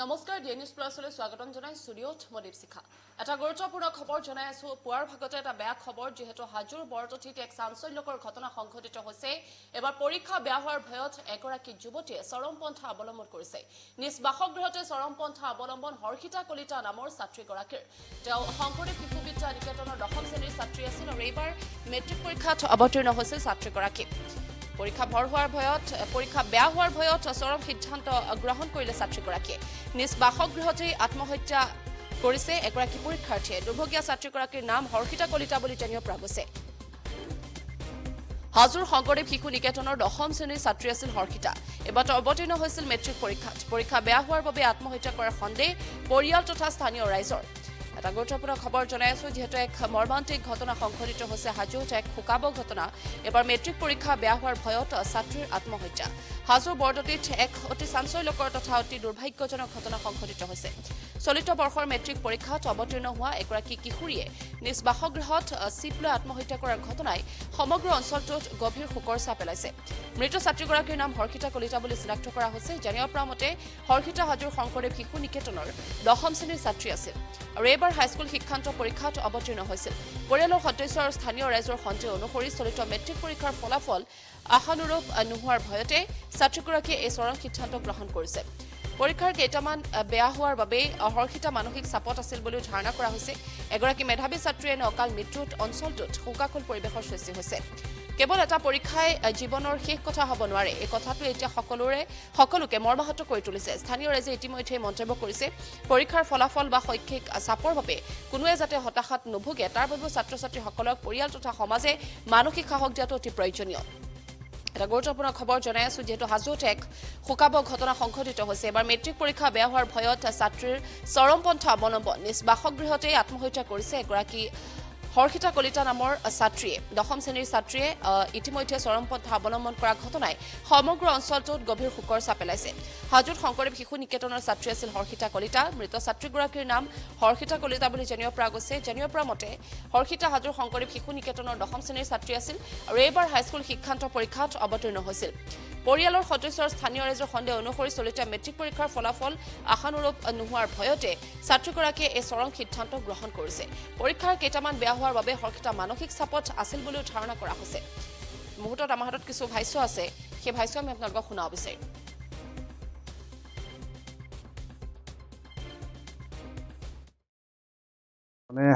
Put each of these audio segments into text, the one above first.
নমস্কাৰ D news প্লাছলৈ স্বাগতম জনাই ষ্টুডিঅ'ত মই দীপশিখা এটা গুৰুত্বপূৰ্ণ খবৰ জনাই আছো পুৱাৰ ভাগতে এটা বেয়া খবৰ যিহেতু হাজোৰ বৰতথিত এক চাঞ্চল্যকৰ ঘটনা সংঘটিত হৈছে এবাৰ পৰীক্ষা বেয়া হোৱাৰ ভয়ত এগৰাকী যুৱতীয়ে চৰমপন্থা অৱলম্বন কৰিছে নিজ বাসগৃহতে চৰমপন্থা অৱলম্বন হৰ্ষিতা কলিতা নামৰ ছাত্ৰীগৰাকীৰ তেওঁ শংকৰদেৱ শিশু বিদ্যা নিকেতনৰ 10ম শ্ৰেণীৰ ছাত্ৰী আছিল আৰু এইবাৰ মেট্ৰিক পৰীক্ষাত অৱতীৰ্ণ হৈছিল ছাত্ৰীগৰাকী পৰীক্ষা বেয়া হোৱাৰ ভয়ত চৰম সিদ্ধান্ত গ্ৰহণ কৰিলে ছাত্ৰীগৰাকীয়ে নিজ বাসগৃহতেই আত্মহত্যা কৰিছে এগৰাকী পৰীক্ষাৰ্থীয়ে দুৰ্ভগীয়া ছাত্ৰীগৰাকীৰ নাম হৰ্ষিতা কলিতা বুলি জানিব পৰা গৈছে হাজোৰ শংকৰদেৱ শিশু নিকেতনৰ 10ম শ্ৰেণীৰ ছাত্ৰী আছিল হৰ্ষিতা এবাৰ অৱতীৰ্ণ হৈছিল মেট্ৰিক পৰীক্ষা বেয়া হোৱাৰ বাবে আত্মহত্যা কৰাৰ সন্দেহ পৰিয়াল তথা স্থানীয় ৰাইজৰ এটা গুৰুত্বপূৰ্ণ খবৰ জনাই আছো যেহেতু এক মৰ্মান্তিক ঘটনা সংঘটিত হৈছে হাজোত এক শোকাব ঘটনা এবাৰ মেট্ৰিক পৰীক্ষা বেয়া হোৱাৰ ভয়ত ছাত্ৰীৰ আত্মহত্যা হাজোৰ বৰদতিত এক অতি চাঞ্চল্যকৰ তথা অতি দুৰ্ভাগ্যজনক ঘটনা সংঘটিত হৈছে চলিত বৰ্ষৰ মেট্ৰিক পৰীক্ষাত অৱতীৰ্ণ হোৱা এগৰাকী কিশোৰীয়ে নিজ বাসগৃহত চিপ লৈ আত্মহত্যা কৰাৰ ঘটনাই সমগ্ৰ অঞ্চলটোত গভীৰ শোকৰ ছাপ পেলাইছে মৃত ছাত্ৰীগৰাকীৰ নাম হৰ্ষিতা কলিতা বুলি চিনাক্ত কৰা হৈছে জানিব পৰা মতে হৰ্ষিতা হাজোৰ শংকৰদেৱ শিশু নিকেতনৰ 10ম শ্ৰেণীৰ ছাত্ৰী আছিল আৰু এইবাৰ হাইস্কুল শিক্ষান্ত পৰীক্ষাত অৱতীৰ্ণ হৈছিল পৰিয়ালৰ সদস্য আৰু স্থানীয় ৰাইজৰ সন্দেহ অনুসৰি চলিত মেট্ৰিক পৰীক্ষাৰ ফলাফল আশানুৰূপ নোহোৱাৰ ভয়তে ছাত্ৰীগৰাকীয়ে এই চৰম সিদ্ধান্ত গ্ৰহণ কৰিছে পৰীক্ষাৰ কেইটামান বেয়া হোৱাৰ বাবে হৰ্ষিতা মানসিক চাপত আছিল বুলিও ধাৰণা কৰা হৈছে এগৰাকী মেধাৱী ছাত্ৰীয়ে অকাল মৃত্যুত অঞ্চলটোত শোকাকুল পৰিৱেশৰ সৃষ্টি হৈছে কেৱল এটা পৰীক্ষাই জীৱনৰ শেষ কথা হ'ব নোৱাৰে এই কথাটো এতিয়া সকলোকে মৰ্মাহত কৰি তুলিছে স্থানীয় ৰাইজে ইতিমধ্যে মন্তব্য কৰিছে পৰীক্ষাৰ ফলাফল বা শৈক্ষিক চাপৰ বাবে কোনোৱে যাতে হতাশাত নুভোগে তাৰ বাবে ছাত্ৰ ছাত্ৰীসকলক পৰিয়াল তথা সমাজে মানসিক সাহস দিয়াটো অতি প্ৰয়োজনীয় এটা গুৰুত্বপূৰ্ণ খবৰ জনাই আছো যেহেতু হাজোত এক শোকাব ঘটনা সংঘটিত হৈছে এবাৰ মেট্ৰিক পৰীক্ষা বেয়া হোৱাৰ ভয়ত ছাত্ৰীৰ চৰমপন্থা অৱলম্বন নিজ বাসগৃহতে আত্মহত্যা কৰিছে এগৰাকী হৰ্ষিতা কলিতা নামৰ ছাত্ৰীয়ে 10ম শ্ৰেণীৰ ছাত্ৰীয়ে ইতিমধ্যে চৰমপন্থা অৱলম্বন কৰা ঘটনাই সমগ্ৰ অঞ্চলটোত গভীৰ শোকৰ ছাপ পেলাইছে হাজোত শংকৰদেৱ শিশু নিকেতনৰ ছাত্ৰী আছিল হৰ্ষিতা কলিতা মৃত ছাত্ৰীগৰাকীৰ নাম হৰ্ষিতা কলিতা বুলি জানিব পৰা গৈছে জানিব পৰা মতে হৰ্ষিতা হাজোৰ শংকৰদেৱ শিশু নিকেতনৰ 10ম শ্ৰেণীৰ ছাত্ৰী আছিল আৰু এইবাৰ হাইস্কুল শিক্ষান্ত পৰীক্ষাত অৱতীৰ্ণ হৈছিল পৰিয়ালৰ সদস্য আৰু স্থানীয় ৰাইজৰ সন্দেহ অনুসৰি চলিত মেট্ৰিক পৰীক্ষাৰ ফলাফল আশানুৰূপ নোহোৱাৰ ভয়তে ছাত্ৰীগৰাকীয়ে এই চৰম সিদ্ধান্ত গ্ৰহণ কৰিছে পৰীক্ষাৰ কেইটামান বেয়া হোৱাৰ বাবে হৰ্ষিতা মানসিক চাপত আছিল বুলিও ধাৰণা কৰা হৈছে মুহূৰ্তত আমাৰ হাতত কিছু ভাষ্য আছে সেই ভাষ্য আমি আপোনালোকক শুনাব বিচাৰিম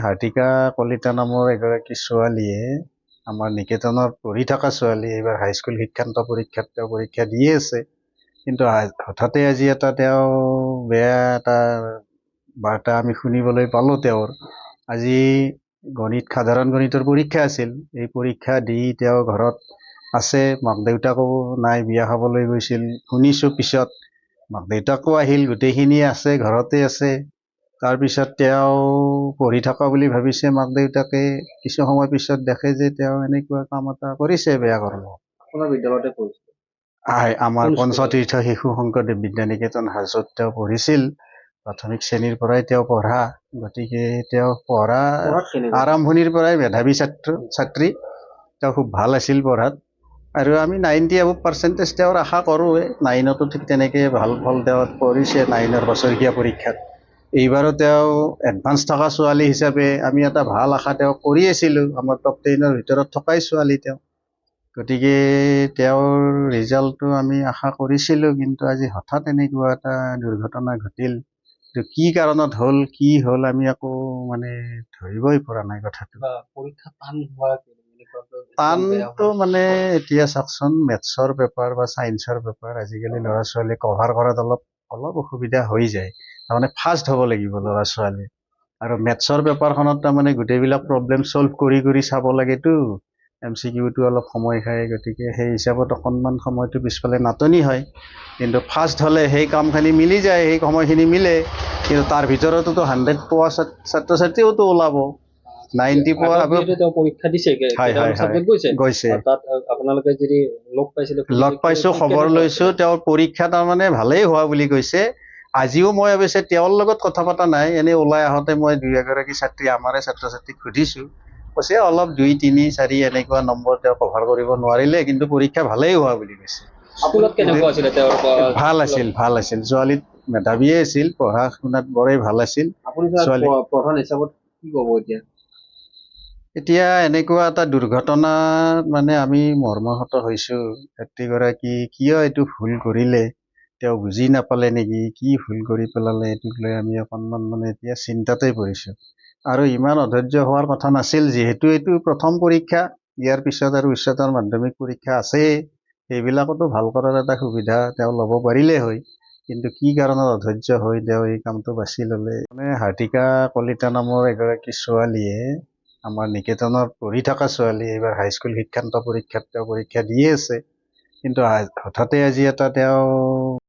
হৰ্ষিতা কলিতা নামৰ এগৰাকী ছোৱালীয়ে আমাৰ নিকেতনত পঢ়ি থকা ছোৱালী এইবাৰ হাইস্কুল শিক্ষান্ত পৰীক্ষাত তেওঁ পৰীক্ষা দিয়ে আছে কিন্তু হঠাতে আজি তেওঁ বেয়া এটা বাৰ্তা আমি শুনিবলৈ পালোঁ তেওঁৰ আজি সাধাৰণ গণিতৰ পৰীক্ষা আছিল এই পৰীক্ষা দি তেওঁ ঘৰত আছে মাক দেউতাকো নাই বিয়া খাবলৈ গৈছিল শুনিছোঁ পিছত মাক দেউতাকো আহিল গোটেইখিনি আছে ঘৰতে আছে তাৰপিছত তেওঁ পঢ়ি থকা বুলি ভাবিছে মাক দেউতাকে কিছু সময় পিছত দেখে যে তেওঁ এনেকুৱা কাম এটা কৰিছে বেয়া কৰ্ম আপোনাৰ বিদ্যালয়তে পঢ়িছিল আমাৰ পঞ্চতীৰ্থ শিশু শংকৰদেৱ বিদ্যা নিকেতন হাজোত তেওঁ পঢ়িছিল প্ৰাথমিক শ্ৰেণীৰ পৰাই তেওঁ পঢ়া গতিকে তেওঁ পঢ়া আৰম্ভণিৰ পৰাই মেধাৱী ছাত্ৰী তেওঁ খুব ভাল আছিল পঢ়াত আৰু আমি 90% তেওঁৰ আশা কৰোঁৱে 9তো ঠিক তেনেকৈ ভাল ফল তেওঁ কৰিছে 9ৰ বছৰীয়া পৰীক্ষাত এইবাৰো তেওঁ এডভান্স থকা ছোৱালী হিচাপে আমি এটা ভাল আশা তেওঁ কৰি আছিলোঁ আমাৰ টপ 10ৰ ভিতৰত থকাই ছোৱালী তেওঁ গতিকে তেওঁৰ ৰিজাল্টটো আমি আশা কৰিছিলোঁ কিন্তু আজি হঠাৎ এনেকুৱা এটা দুৰ্ঘটনা ঘটিল কি কাৰণত কি হ'ল আমি আকৌ ধৰিবই পৰা নাই কথাটো পৰীক্ষা টানটো এতিয়া চাওকচোন মেথছৰ পেপাৰ বা ছায়েন্সৰ পেপাৰ আজিকালি ল'ৰা ছোৱালীয়ে কভাৰ কৰাত অলপ অসুবিধা হৈ যায় তাৰমানে ফাষ্ট হ'ব লাগিব ল'ৰা ছোৱালী আৰু মেথছৰ পেপাৰখনত গোটেইবিলাক প্ৰব্লেম ছল্ভ কৰি চাব লাগেতো MCQটো অলপ সময় খায় গতিকে সেই হিচাপত অকণমান সময়টো পিছফালে নাটনি হয় কিন্তু ফাষ্ট হ'লে সেই কামখিনি মিলি যায় সেই সময়খিনি মিলে কিন্তু তাৰ ভিতৰতো 100 পোৱা ছাত্ৰ ছাত্ৰীওতো ওলাব 90 পোৱা পৰীক্ষা দিছে গৈছে তাত আপোনালোকে যদি লগ পাইছোঁ খবৰ লৈছোঁ তেওঁৰ পৰীক্ষা তাৰমানে ভালেই হোৱা বুলি কৈছে আজিও মই অৱশ্যে তেওঁৰ লগত কথা পতা নাই এনেই ওলাই আহোঁতে মই 2-এগৰাকী ছাত্ৰী আমাৰে ছাত্ৰ ছাত্ৰীক সুধিছোঁ কৈছে অলপ 2, 3, 4 এনেকুৱা নম্বৰ তেওঁ কভাৰ কৰিব নোৱাৰিলে কিন্তু পৰীক্ষা ভালেই হোৱা বুলি কৈছে আপোনাৰ কেনেকুৱা আছিল ভাল আছিল ছোৱালী মেধাৱীয়ে আছিল, পঢ়া শুনাত বৰেই ভাল আছিল। আপুনি ছাৰ ছোৱালী প্ৰধান হিচাপত কি ক'ব এতিয়া? এতিয়া এনেকুৱা এটা দুৰ্ঘটনা মানে আমি মৰ্মাহত হৈছোঁ। ব্যক্তিগৰাকী কিয় এইটো ভুল কৰিলে, তেওঁ বুজি নাপালে নেকি, কি ভুল কৰি পেলালে, এইটোক লৈ আমি অকণমান মানে এতিয়া চিন্তাতে পৰিছোঁ। আৰু ইমান অধৈৰ্য হোৱাৰ কথা নাছিল, যিহেতু এইটো প্ৰথম পৰীক্ষা, ইয়াৰ পিছত আৰু উচ্চতৰ মাধ্যমিক পৰীক্ষা আছেই, সেইবিলাকতো ভাল কৰাৰ এটা সুবিধা তেওঁ ল'ব পাৰিলে হয়। কিন্তু কি কাৰণত অধৈৰ্য হৈ তেওঁ এই কামটো বাছি ল'লে। মানে হাৰ্টিকা কলিতা নামৰ এগৰাকী ছোৱালীয়ে, আমাৰ নিকেতনত পঢ়ি থকা ছোৱালী, এইবাৰ হাইস্কুল শিক্ষান্ত পৰীক্ষাত তেওঁ পৰীক্ষা দিয়ে আছে। কিন্তু হঠাতে আজি এটা তেওঁ